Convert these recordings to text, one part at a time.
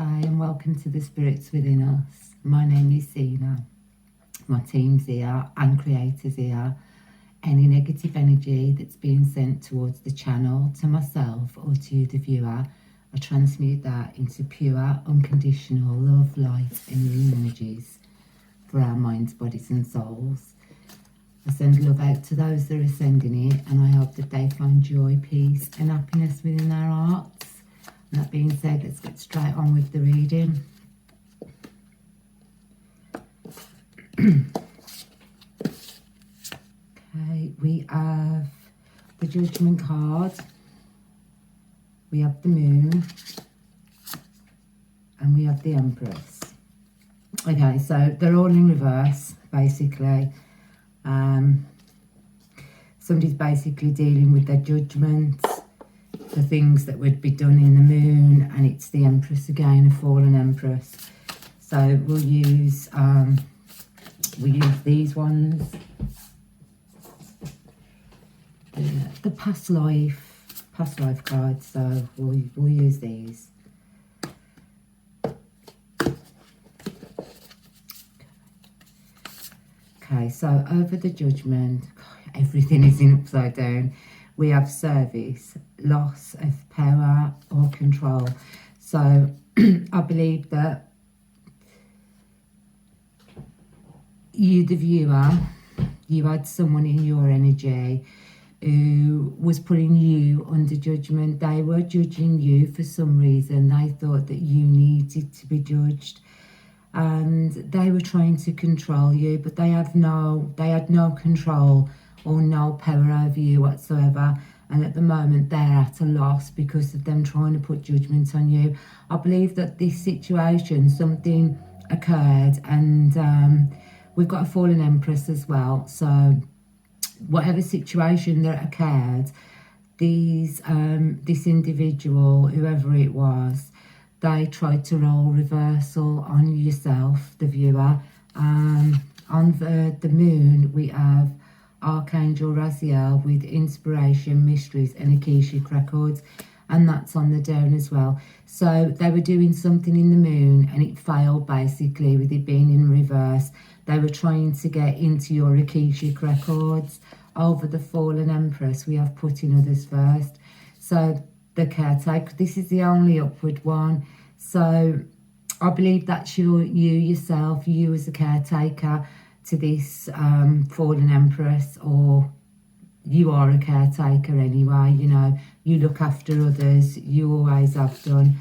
Namaste and welcome to the Spirits Within Us. My name is Zena. My team's here and creators here. Any negative energy that's being sent towards the channel, to myself or to the viewer, I transmute that into pure, unconditional love, light and healing energies for our minds, bodies and souls. I send love out to those that are sending it, and I hope that they find joy, peace and happiness within their hearts. And that being said, let's get straight on with the reading. Okay, we have the Judgment card, we have the Moon, and we have the Empress. Okay, so they're all in reverse, basically. Somebody's basically dealing with their judgments, the things that would be done in the Moon, and it's the Empress again, a fallen Empress. So we'll use these ones, the past life cards. So we'll use these. Okay, so over the Judgment, everything is in upside down. We have service, loss of power or control. So I believe that you, the viewer, you had someone in your energy who was putting you under judgment. They were judging you for some reason. They thought that you needed to be judged. And they were trying to control you, but they had no control or no power over you whatsoever. And at the moment they're at a loss because of them trying to put judgment on you. I believe that this situation, something occurred, and we've got a fallen Empress as well. So whatever situation that occurred, this individual, whoever it was, they tried to roll reversal on yourself, the viewer. On the Moon, we have Archangel Raziel with inspiration, mysteries and Akashic records, and that's on the down as well. So they were doing something in the Moon and it failed, basically, with it being in reverse. They were trying to get into your Akashic records. Over the fallen Empress, we have putting others first. So the caretaker, this is the only upward one. So I believe that's you yourself, you as a caretaker to this fallen Empress, or you are a caretaker anyway. You know, you look after others, you always have done.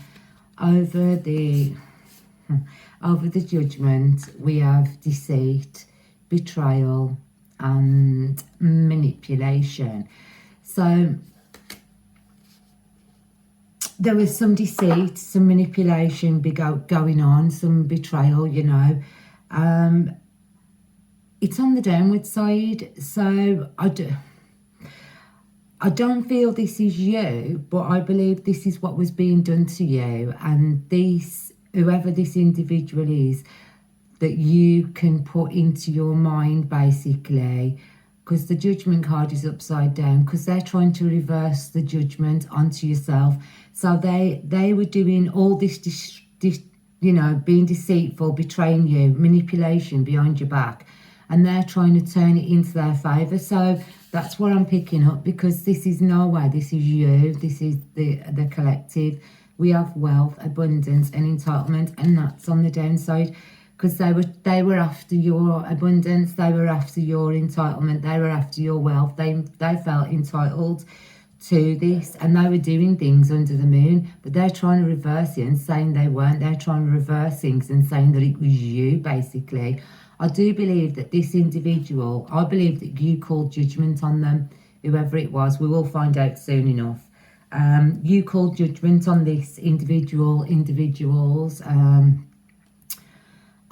Over the Judgment, we have deceit, betrayal and manipulation. So there was some deceit, some manipulation going on, some betrayal, you know. It's on the downward side, so I don't feel this is you, but I believe this is what was being done to you, and this, whoever this individual is, that you can put into your mind, basically, because the Judgment card is upside down, because they're trying to reverse the judgment onto yourself. So they were doing all this, you know, being deceitful, betraying you, manipulation behind your back, and they're trying to turn it into their favour. So that's what I'm picking up, because this is no way, this is you, this is the collective. We have wealth, abundance and entitlement, and that's on the downside, because they were after your abundance, they were after your entitlement, they were after your wealth. They felt entitled to this, and they were doing things under the Moon, but they're trying to reverse it and saying they weren't. They're trying to reverse things and saying that it was you, basically. I do believe that this individual, I believe that you called judgment on them, whoever it was. We will find out soon enough. You called judgment on this individuals,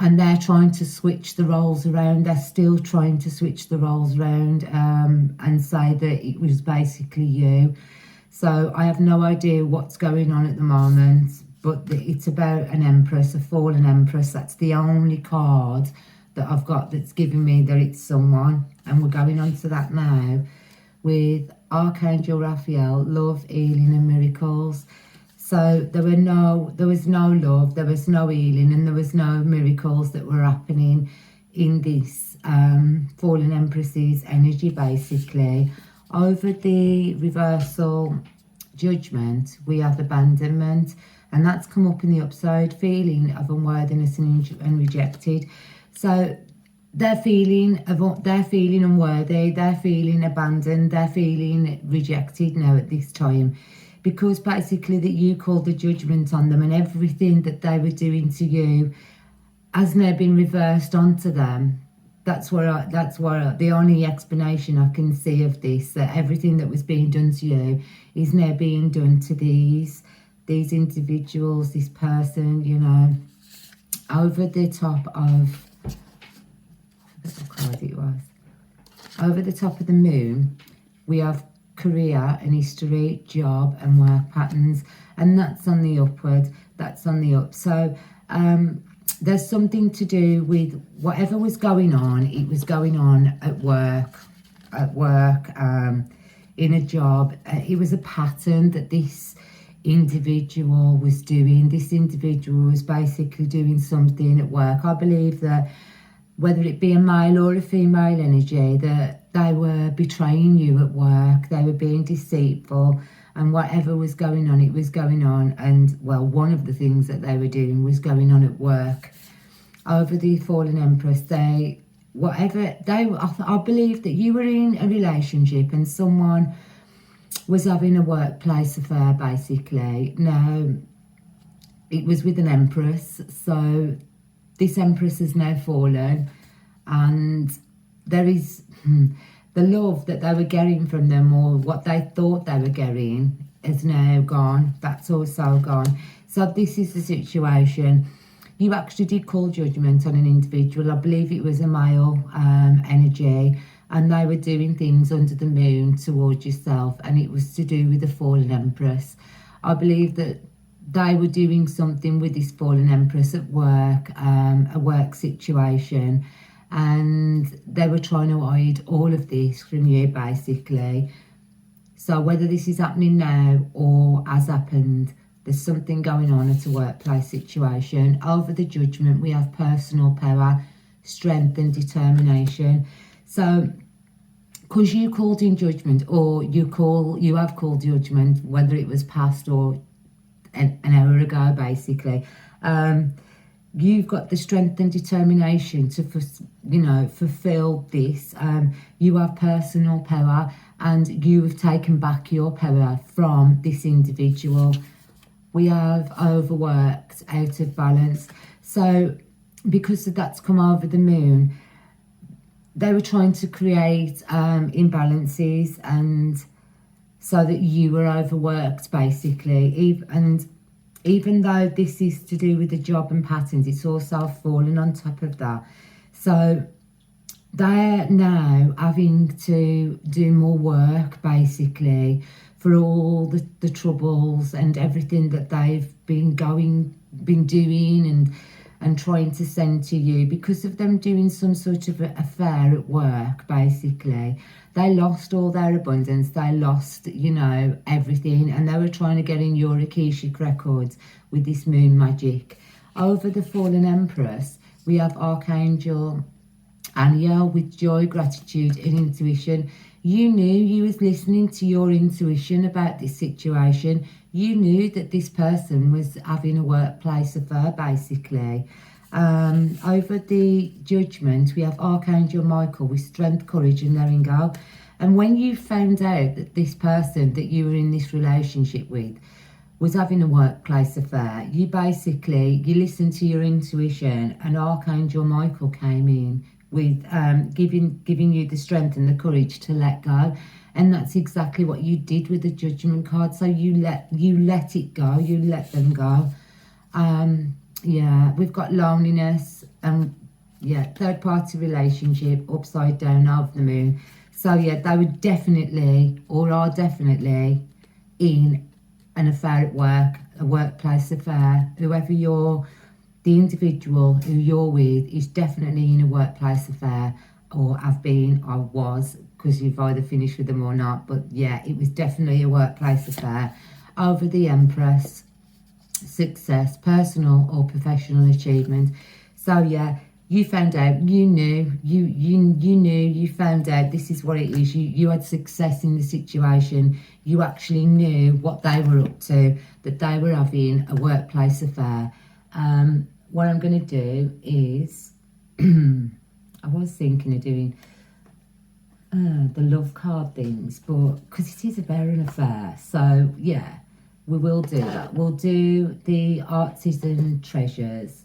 and they're trying to switch the roles around. They're still trying to switch the roles around and say that it was basically you. So I have no idea what's going on at the moment, but it's about an Empress, a fallen Empress. That's the only card that I've got that's giving me that it's someone. And we're going on to that now with Archangel Raphael, love, healing and miracles. So there was no love, there was no healing, and there was no miracles that were happening in this fallen empress's energy, basically. Over the reversal judgment, we have abandonment, and that's come up in the upside, feeling of unworthiness and rejected. So they're feeling unworthy, they're feeling abandoned, they're feeling rejected now at this time, because basically that you called the judgment on them, and everything that they were doing to you has now been reversed onto them. That's what the only explanation I can see of this, that everything that was being done to you is now being done to these individuals, this person, you know. Over the top of, I forget what card it was. Over the top of the moon, we have career and history, job and work patterns, and that's on the upward, that's on the up. So there's something to do with whatever was going on. It was going on at work, in a job. It was a pattern that this individual was doing. This individual was basically doing something at work. I believe that whether it be a male or a female energy, that they were betraying you at work, they were being deceitful, and whatever was going on, it was going on. And well, one of the things that they were doing was going on at work. Over the fallen empress, I believe that you were in a relationship and someone was having a workplace affair, basically. Now, it was with an empress, so this empress has now fallen, and there is the love that they were getting from them, or what they thought they were getting, is now gone. That's also gone. So this is the situation. You actually did call judgment on an individual. I believe it was a male energy, and they were doing things under the moon towards yourself, and it was to do with the fallen empress. I believe that they were doing something with this fallen empress at work, a work situation, and they were trying to hide all of this from you, basically. So whether this is happening now or has happened, there's something going on at a workplace situation. Over the judgment, we have personal power, strength and determination. So because you called in judgment, or you have called judgment, whether it was past or an hour ago, basically, you've got the strength and determination to fulfill this. You have personal power, and you have taken back your power from this individual. We have overworked, out of balance. So because that's come over the moon, they were trying to create imbalances, and so that you were overworked, basically. And even though this is to do with the job and patterns, it's also fallen on top of that. So they're now having to do more work, basically, for all the troubles and everything that they've been doing and trying to send to you, because of them doing some sort of affair at work, basically. They lost all their abundance, they lost, everything, and they were trying to get in your Akashic records with this moon magic. Over the fallen empress, we have Archangel Aniel with joy, gratitude and intuition. You knew you was listening to your intuition about this situation. You knew that this person was having a workplace affair, basically. Over the judgment, we have Archangel Michael with strength, courage and letting go. And when you found out that this person that you were in this relationship with was having a workplace affair, you listened to your intuition, and Archangel Michael came in with giving you the strength and the courage to let go. And that's exactly what you did with the judgment card. So you let it go, you let them go. We've got loneliness and third party relationship, upside down of the moon. So they were definitely, or are definitely, in an affair at work, a workplace affair. The individual who you're with is definitely in a workplace affair, or have been, or was, because you've either finished with them or not. But it was definitely a workplace affair. Over the Empress, success, personal or professional achievement. So yeah, you found out, you knew, you found out this is what it is. You had success in the situation. You actually knew what they were up to, that they were having a workplace affair. What I'm going to do is, I was thinking of doing the love card things, but because it is about an affair, so yeah, we will do that. We'll do the artisan treasures,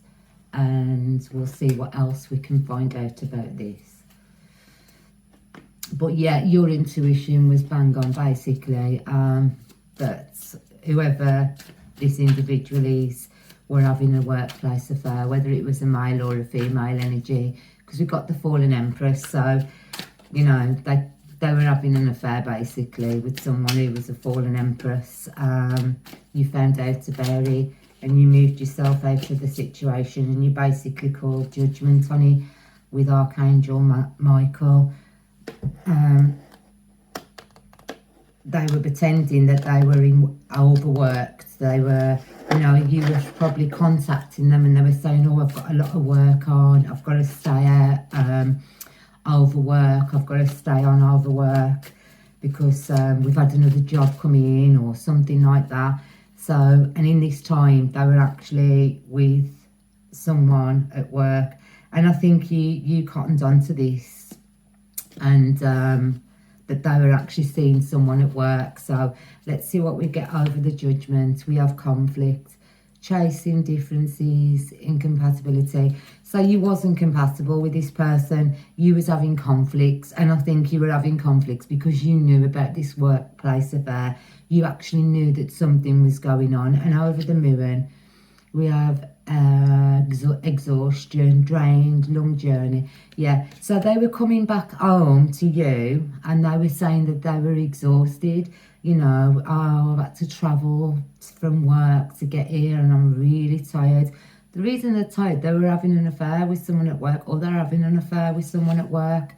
and we'll see what else we can find out about this. But yeah, your intuition was bang on, basically, that whoever this individual is were having a workplace affair, whether it was a male or a female energy, because we've got the fallen empress, so you know, they were having an affair basically with someone who was a fallen empress. You found out about it and you moved yourself out of the situation, and you basically called judgment on it with Archangel Michael. They were pretending that they were overworked. They were, you know, you were probably contacting them and they were saying, oh, I've got a lot of work on, I've got to stay out, overwork, I've got to stay on overwork because we've had another job coming in or something like that. So, and in this time they were actually with someone at work, and I think you cottoned onto this, and that they were actually seeing someone at work. So let's see what we get over the judgment. We have conflict, chasing differences, incompatibility. So you wasn't compatible with this person, you was having conflicts, and I think you were having conflicts because you knew about this workplace affair. You actually knew that something was going on. And over the moon we have exhaustion, drained, long journey. Yeah, so they were coming back home to you and they were saying that they were exhausted. You know, oh, I've had to travel from work to get here and I'm really tired. The reason they're tired, they were having an affair with someone at work, or they're having an affair with someone at work.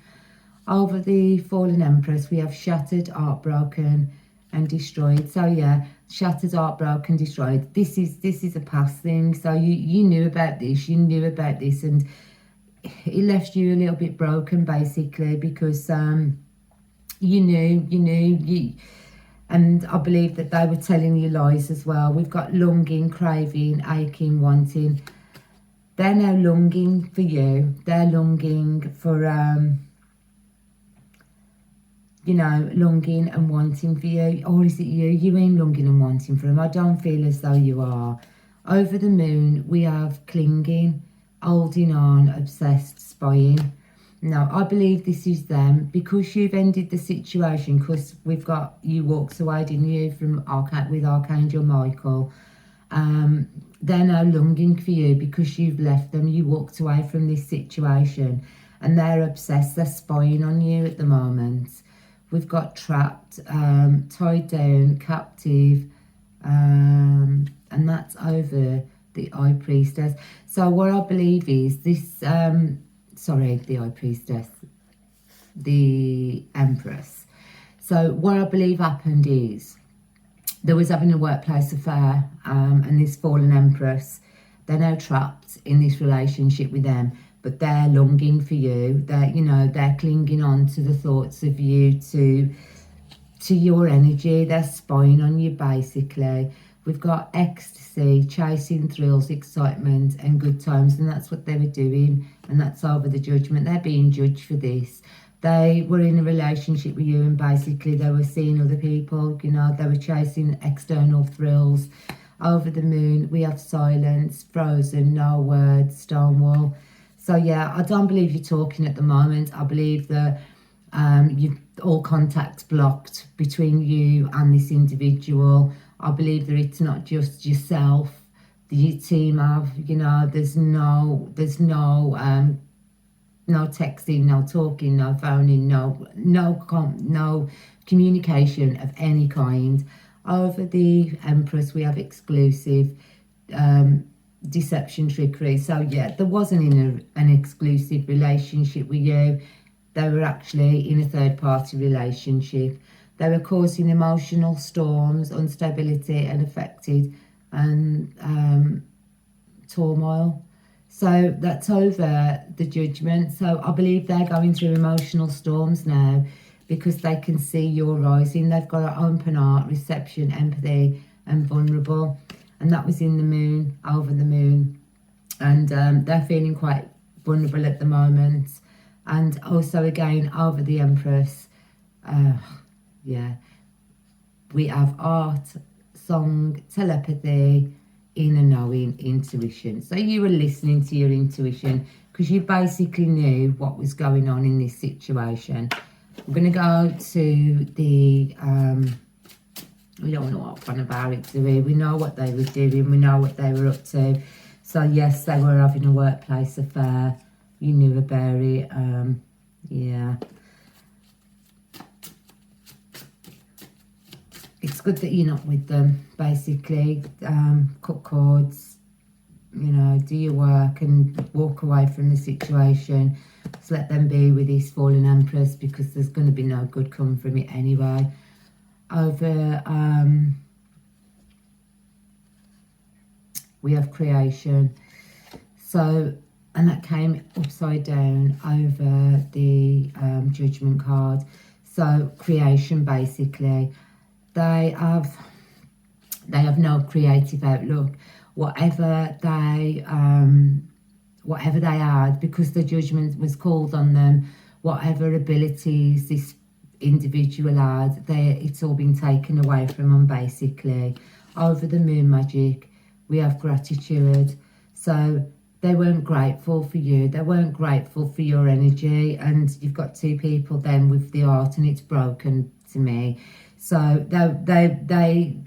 Over the fallen empress, we have shattered, heartbroken and destroyed. So yeah, shattered, heartbroken, destroyed. This is a past thing. So you knew about this, and it left you a little bit broken basically, because you knew, and I believe that they were telling you lies as well. We've got longing, craving, aching, wanting. They're now longing for you. They're longing for, you know, longing and wanting for you. Or is it you? You ain't longing and wanting for them. I don't feel as though you are. Over the moon, we have clinging, holding on, obsessed, spying. No, I believe this is them, because you've ended the situation, because we've got, you walked away, didn't you, from with Archangel Michael. They're now longing for you because you've left them, you walked away from this situation, and they're obsessed, they're spying on you at the moment. We've got trapped, tied down, captive, and that's over the High Priestess. So what I believe is this, sorry, the High Priestess, the Empress. So what I believe happened is there was having a workplace affair, and this fallen Empress, they're now trapped in this relationship with them, but they're longing for you. They're, you know, they're clinging on to the thoughts of you, to your energy. They're spying on you basically. We've got ecstasy, chasing thrills, excitement and good times, and that's what they were doing, and that's over the judgment. They're being judged for this. They were in a relationship with you and basically they were seeing other people, you know, they were chasing external thrills. Over the moon, we have silence, frozen, no words, stonewall. So yeah, I don't believe you're talking at the moment. I believe that you've all contact blocked between you and this individual. I believe that it's not just yourself, the team have, you know, there's no texting, no talking, no phoning, no communication of any kind. Over the Empress, we have exclusive, deception, trickery. So yeah, there wasn't an exclusive relationship with you. They were actually in a third-party relationship. They were causing emotional storms, instability, and affected and turmoil. So that's over the Judgment. So I believe they're going through emotional storms now because they can see you're rising. They've got an open heart, reception, empathy, and vulnerable. And that was in the moon, over the moon. And they're feeling quite vulnerable at the moment. And also again, over the Empress. Yeah. We have art, song, telepathy, inner knowing, intuition. So you were listening to your intuition because you basically knew what was going on in this situation. We're going to go to the, we don't know what fun about it, do we? We know what they were doing. We know what they were up to. So yes, they were having a workplace affair. You knew about it. Yeah. It's good that you're not with them, basically. Cut cords, you know, do your work and walk away from the situation. Just let them be with this fallen Empress because there's going to be no good come from it anyway. Over, we have creation. So, and that came upside down over the Judgment card. So, creation, basically. They have no creative outlook. Whatever they had, because the Judgment was called on them, whatever abilities this individual had, it's all been taken away from them, basically. Over the moon magic, we have gratitude. So they weren't grateful for you. They weren't grateful for your energy. And you've got two people then with the art, and it's broken to me. So they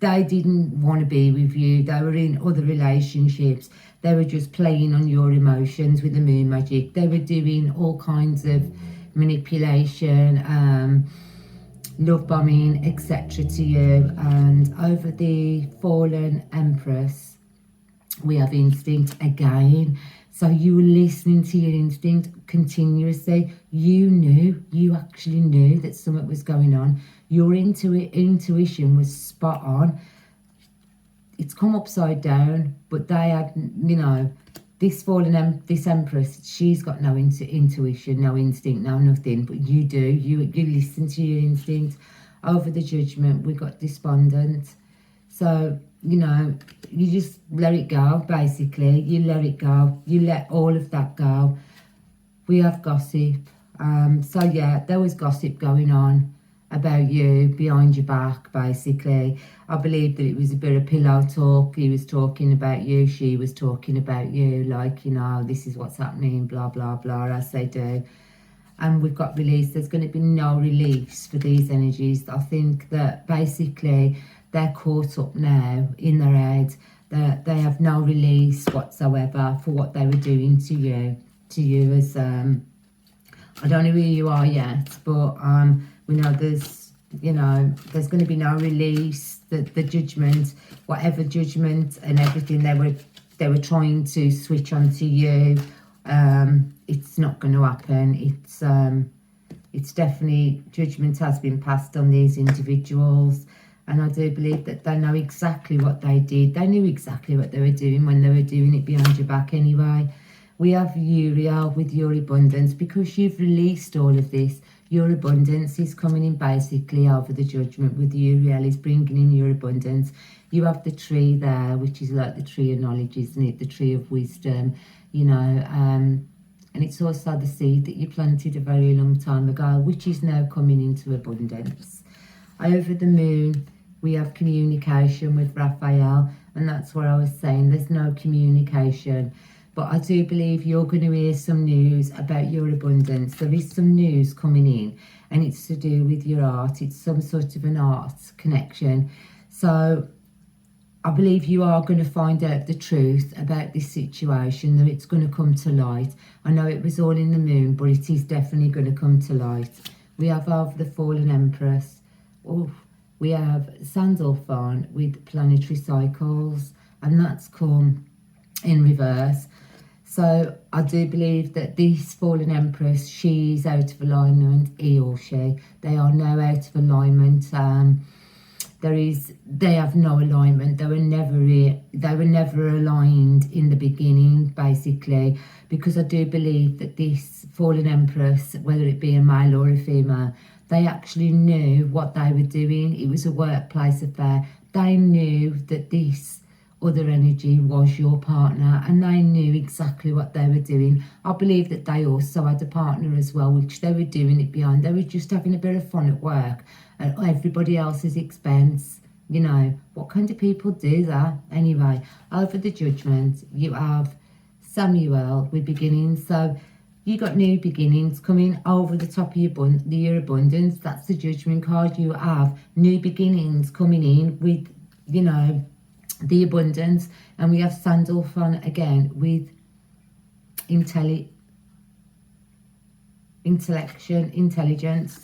didn't want to be with you. They were in other relationships. They were just playing on your emotions with the moon magic. They were doing all kinds of manipulation, love bombing, etc. to you. And over the fallen Empress, we have instinct again. So you were listening to your instinct continuously. You actually knew that something was going on. Your intuition was spot on. It's come upside down, but they had, you know, this Empress, she's got no intuition, no instinct, no nothing, but you do. You listen to your instinct. Over the Judgment, we got despondent. So, you know, you just let it go, basically. You let it go. You let all of that go. We have gossip. So, yeah, there was gossip going on about you behind your back, basically. I believe that it was a bit of pillow talk. He was talking about you. She was talking about you. Like, you know, this is what's happening, blah, blah, blah, as they do. And we've got release. There's going to be no release for these energies. I think that basically they're caught up now in their head. They have no release whatsoever for what they were doing to you as I don't know who you are yet, but we know there's going to be no release. The Judgment, whatever Judgment and everything they were trying to switch onto you, it's not going to happen. It's definitely, Judgment has been passed on these individuals. And I do believe that they know exactly what they did. They knew exactly what they were doing when they were doing it behind your back anyway. We have Uriel with your abundance. Because you've released all of this, your abundance is coming in basically over the Judgment with Uriel is bringing in your abundance. You have the tree there, which is like the tree of knowledge, isn't it? The tree of wisdom, you know. And it's also the seed that you planted a very long time ago, which is now coming into abundance. Over the moon, we have communication with Raphael, and that's what I was saying. There's no communication, but I do believe you're going to hear some news about your abundance. There is some news coming in, and it's to do with your art. It's some sort of an art connection. So I believe you are going to find out the truth about this situation, that it's going to come to light. I know it was all in the moon, but it is definitely going to come to light. We have over the fallen Empress. Oh, we have Sandalphon with planetary cycles, and that's come in reverse. So I do believe that this fallen Empress, she's out of alignment, he or she. They are now out of alignment. they have no alignment. They were never aligned in the beginning, basically, because I do believe that this fallen empress, whether it be a male or a female, they actually knew what they were doing. It was a workplace affair. They knew that this other energy was your partner, and they knew exactly what they were doing. I believe that they also had a partner as well, which they were doing it behind. They were just having a bit of fun at work at everybody else's expense. You know, what kind of people do that? Anyway, over the judgment, you have Samuel with beginnings. So you got new beginnings coming over the top of your abundance. That's the judgment card. You have new beginnings coming in with, you know, the abundance. And we have Sandalphon again with intelligence,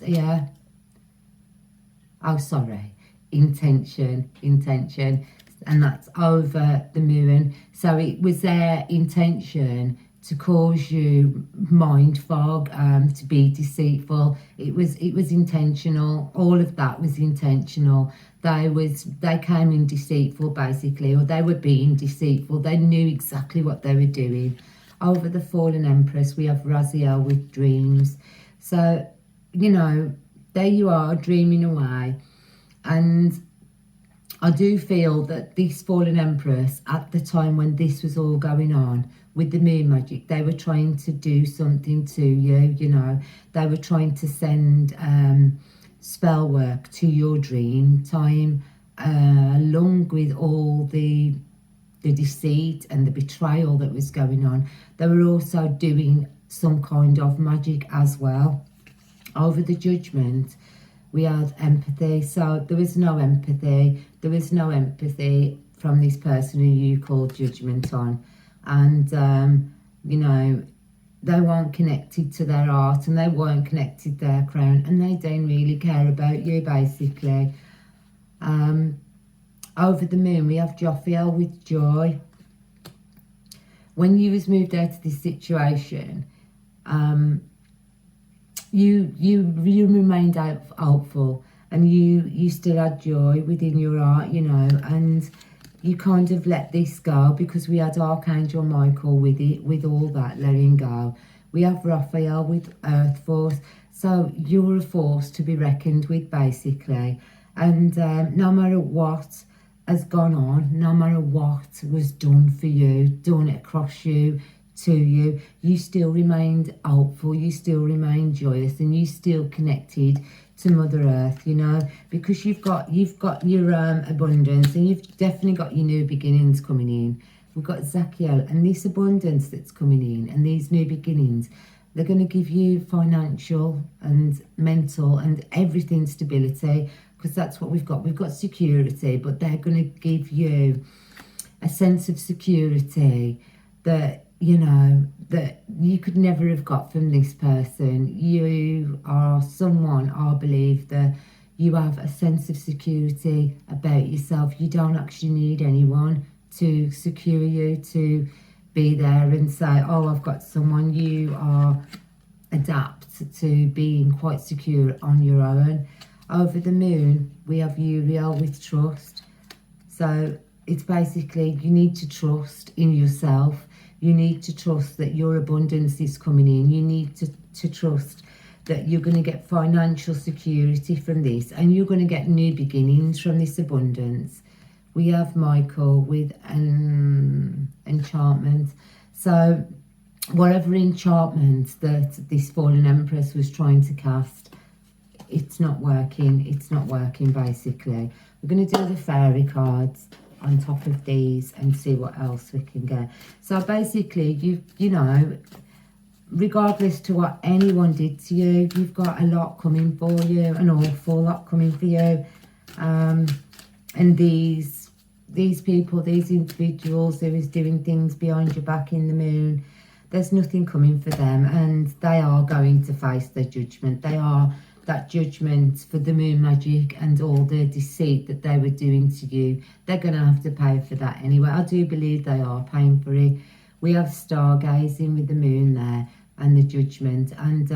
yeah. Oh, sorry, intention, and that's over the moon. So it was their intention to cause you mind fog, to be deceitful. It was intentional. All of that was intentional. They came in deceitful, basically, or they were being deceitful. They knew exactly what they were doing. Over the fallen empress, we have Raziel with dreams. So, you know, there you are, dreaming away. And I do feel that this fallen empress, at the time when this was all going on with the moon magic, they were trying to do something to you, you know. They were trying to send spell work to your dream time, along with all the deceit and the betrayal that was going on. They were also doing some kind of magic as well. Over the judgment, we had empathy. So there was no empathy. There was no empathy from this person who you called judgment on. And, you know, they weren't connected to their art, and they weren't connected to their crown, and they don't really care about you, basically. Over the moon, we have Jophiel with joy. When you was moved out of this situation, you remained hopeful, and you still had joy within your heart, you know, and you kind of let this go, because we had Archangel Michael with it, with all that letting go. We have Raphael with Earth Force. So you're a force to be reckoned with, basically. And no matter what has gone on, no matter what was done for you, done across you, to you, you still remained hopeful, you still remained joyous, and you still connected to Mother Earth, you know, because you've got your abundance, and you've definitely got your new beginnings coming in. We've got Zachiel, and this abundance that's coming in, and these new beginnings, they're going to give you financial and mental and everything stability, because that's what we've got. We've got security, but they're going to give you a sense of security that, you know, that you could never have got from this person. You are someone, I believe, that you have a sense of security about yourself. You don't actually need anyone to secure you, to be there and say, oh, I've got someone. You are adapt to being quite secure on your own. Over the moon, we have Uriel with trust. So it's basically, you need to trust in yourself. You need to trust that your abundance is coming in. You need to trust that you're going to get financial security from this, and you're going to get new beginnings from this abundance. We have Michael with enchantment. So whatever enchantment that this fallen empress was trying to cast, it's not working. It's not working, basically. We're going to do the fairy cards on top of these and see what else we can get. So basically, you know, regardless to what anyone did to you, you've got a lot coming for you, an awful lot coming for you. And these people, these individuals who is doing things behind your back in the moon, there's nothing coming for them, and they are going to face their judgment. They are that judgment for the moon magic and all the deceit that they were doing to you. They're going to have to pay for that anyway. I do believe they are paying for it. We have stargazing with the moon there and the judgment, and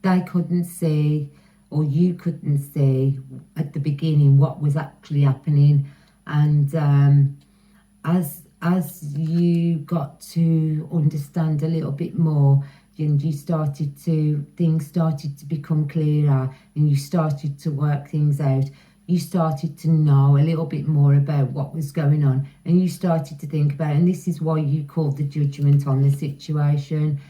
they couldn't see or you couldn't see at the beginning what was actually happening. And as you got to understand a little bit more, and things started to become clearer, and you started to work things out, you started to know a little bit more about what was going on, and you started to think about it. And this is why you called the judgment on the situation.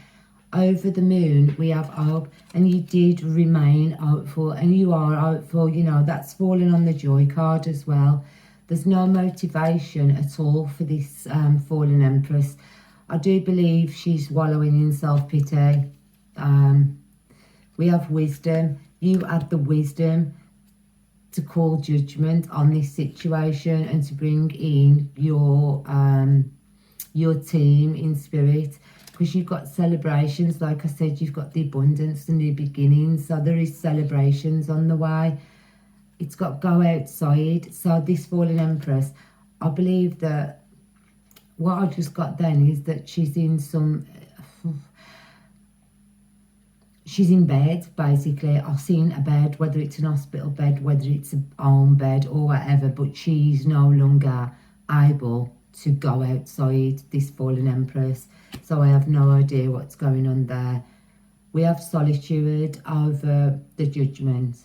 Over the moon, we have hope, and you did remain hopeful, and you are hopeful. You know, that's fallen on the joy card as well. There's no motivation at all for this fallen empress. I do believe she's wallowing in self-pity. We have wisdom. You had the wisdom to call judgment on this situation and to bring in your team in spirit, because you've got celebrations. Like I said, you've got the abundance and the beginnings, so there is celebrations on the way. It's got to go outside. So this fallen empress, I believe that what I just got then is that she's in bed, basically. I've seen a bed, whether it's an hospital bed, whether it's a home bed or whatever, but she's no longer able to go outside, this fallen empress. So I have no idea what's going on there. We have solitude over the judgment.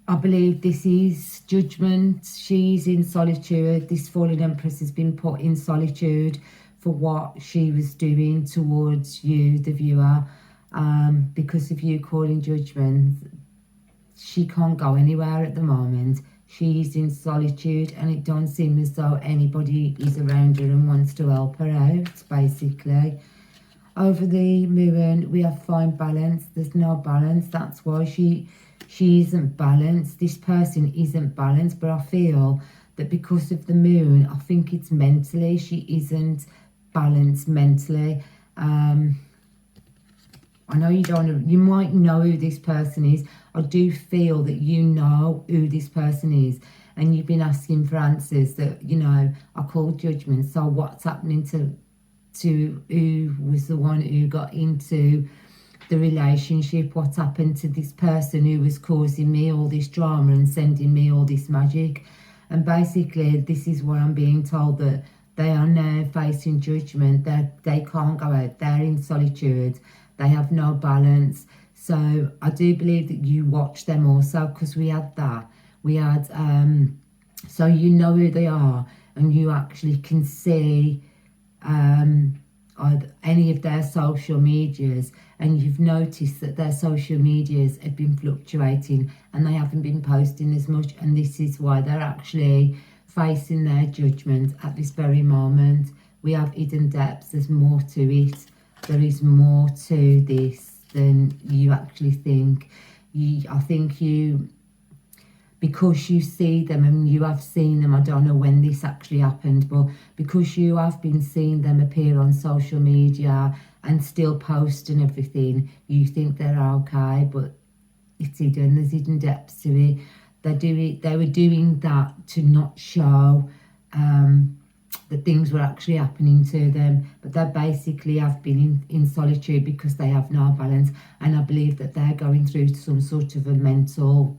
I believe this is judgment. She's in solitude. This fallen empress has been put in solitude for what she was doing towards you, the viewer. Because of you calling judgment, she can't go anywhere at the moment. She's in solitude, and it don't seem as though anybody is around her and wants to help her out, basically. Over the moon, we have fine balance. There's no balance. That's why she isn't balanced. This person isn't balanced, but I feel that because of the moon, I think it's mentally, she isn't balanced mentally. I know you might know who this person is. I do feel that you know who this person is, and you've been asking for answers that, you know, I call judgment. So what's happening to who was the one who got into the relationship? What's happened to this person who was causing me all this drama and sending me all this magic? And basically, this is what I'm being told, that they are now facing judgment. They can't go out. They're in solitude. They have no balance. So I do believe that you watch them also, because we had that. We had, so you know who they are, and you actually can see any of their social medias, and you've noticed that their social medias have been fluctuating and they haven't been posting as much, and this is why they're actually facing their judgment at this very moment. We have hidden depths. There's more to it. There is more to this than you actually think. I think because you see them, and you have seen them, I don't know when this actually happened, but because you have been seeing them appear on social media and still post and everything, you think they're okay, but it's hidden. There's hidden depths to it. They were doing that to not show that things were actually happening to them, but they basically have been in solitude because they have no balance. And I believe that they're going through some sort of a mental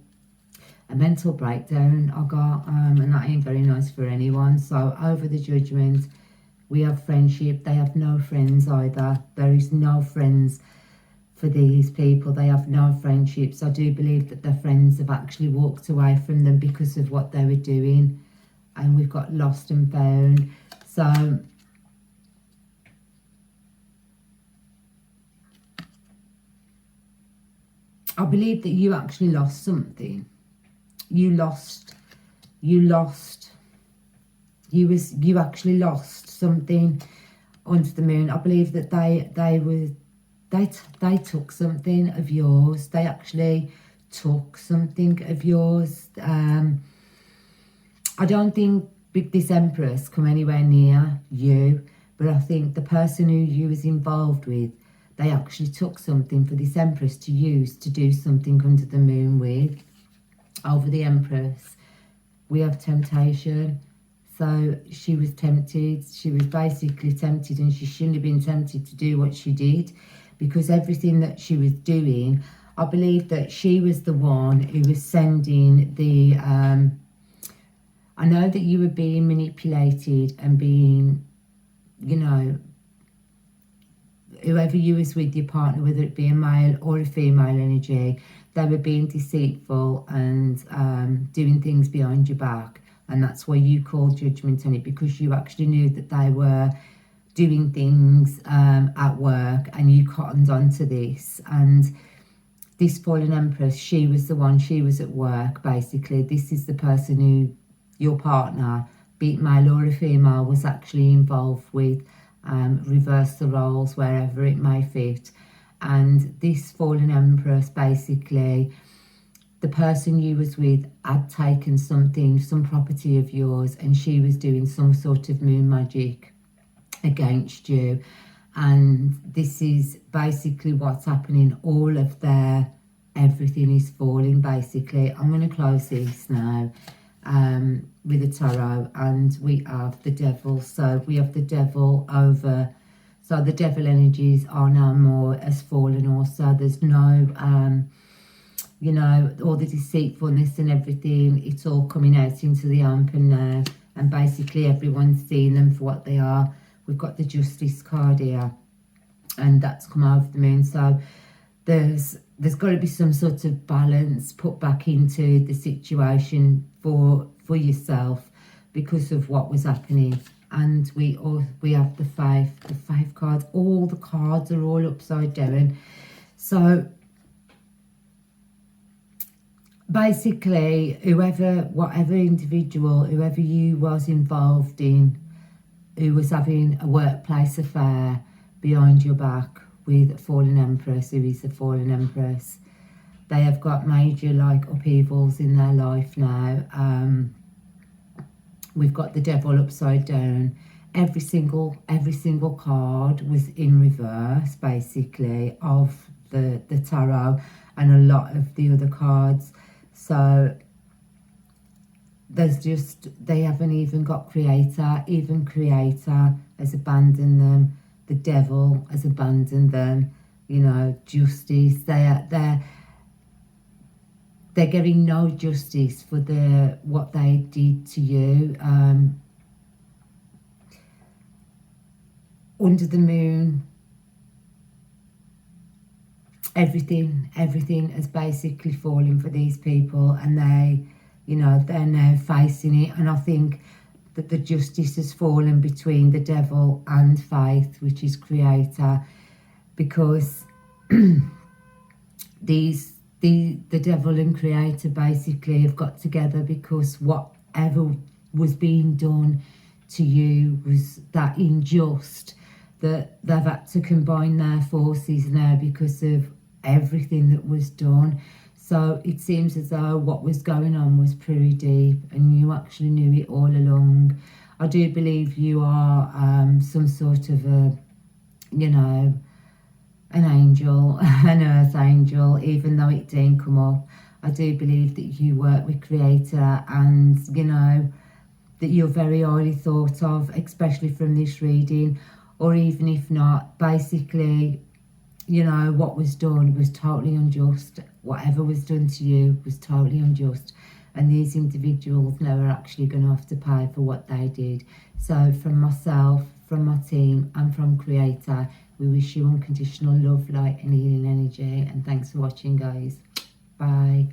breakdown, and that ain't very nice for anyone. So over the judgment, we have friendship. They have no friends either. There is no friends for these people. They have no friendships. I do believe that their friends have actually walked away from them because of what they were doing. And we've got lost and found. So I believe that you actually lost something. You actually lost something under the moon. I believe that they took something of yours. They actually took something of yours. I don't think this Empress come anywhere near you, but I think the person who you was involved with, they actually took something for this Empress to use to do something under the moon with. Over the Empress, we have temptation. So she was tempted. She was basically tempted, and she shouldn't have been tempted to do what she did, because everything that she was doing, I believe that she was the one who was sending the I know that you were being manipulated and being, you know, whoever you was with, your partner, whether it be a male or a female energy, they were being deceitful and doing things behind your back. And that's why you called judgment on it, because you actually knew that they were doing things at work, and you cottoned onto this. And this fallen empress, she was the one, she was at work, basically. This is the person who your partner, be it male or a female, was actually involved with. Reverse the roles wherever it may fit. And this fallen empress, basically, the person you was with had taken something, some property of yours, and she was doing some sort of moon magic against you. And this is basically what's happening. All of their everything is falling, basically. I'm going to close this now with the tarot, and we have the devil. So we have the devil over, so the devil energies are now more as fallen also. There's no you know, all the deceitfulness and everything, it's all coming out into the open now, and basically everyone's seeing them for what they are. We've got the Justice card here, and that's come out of the moon. So there's got to be some sort of balance put back into the situation for yourself because of what was happening. And we have the five cards. All the cards are all upside down. So basically, whatever individual, whoever you was involved in, who was having a workplace affair behind your back with a fallen empress, who is a fallen empress, they have got major upheavals in their life now. We've got the devil upside down. Every single card was in reverse, basically, of the tarot, and a lot of the other cards. So they haven't even got creator. Even creator has abandoned them. The devil has abandoned them. You know, justice. They're getting no justice for what they did to you. Under the moon, everything has basically fallen for these people, and they're now facing it. And I think that the justice has fallen between the devil and faith, which is creator, because the devil and creator basically have got together, because whatever was being done to you was that unjust, that they've had to combine their forces now because of everything that was done. So it seems as though what was going on was pretty deep, and you actually knew it all along. I do believe you are some sort of an angel, an earth angel, even though it didn't come up. I do believe that you work with creator, and that you're very highly thought of, especially from this reading. Or even if not, basically, what was done was totally unjust. Whatever was done to you was totally unjust, and these individuals now are actually going to have to pay for what they did. So from myself, from my team, and from creator, we wish you unconditional love, light and healing energy. And thanks for watching, guys. Bye.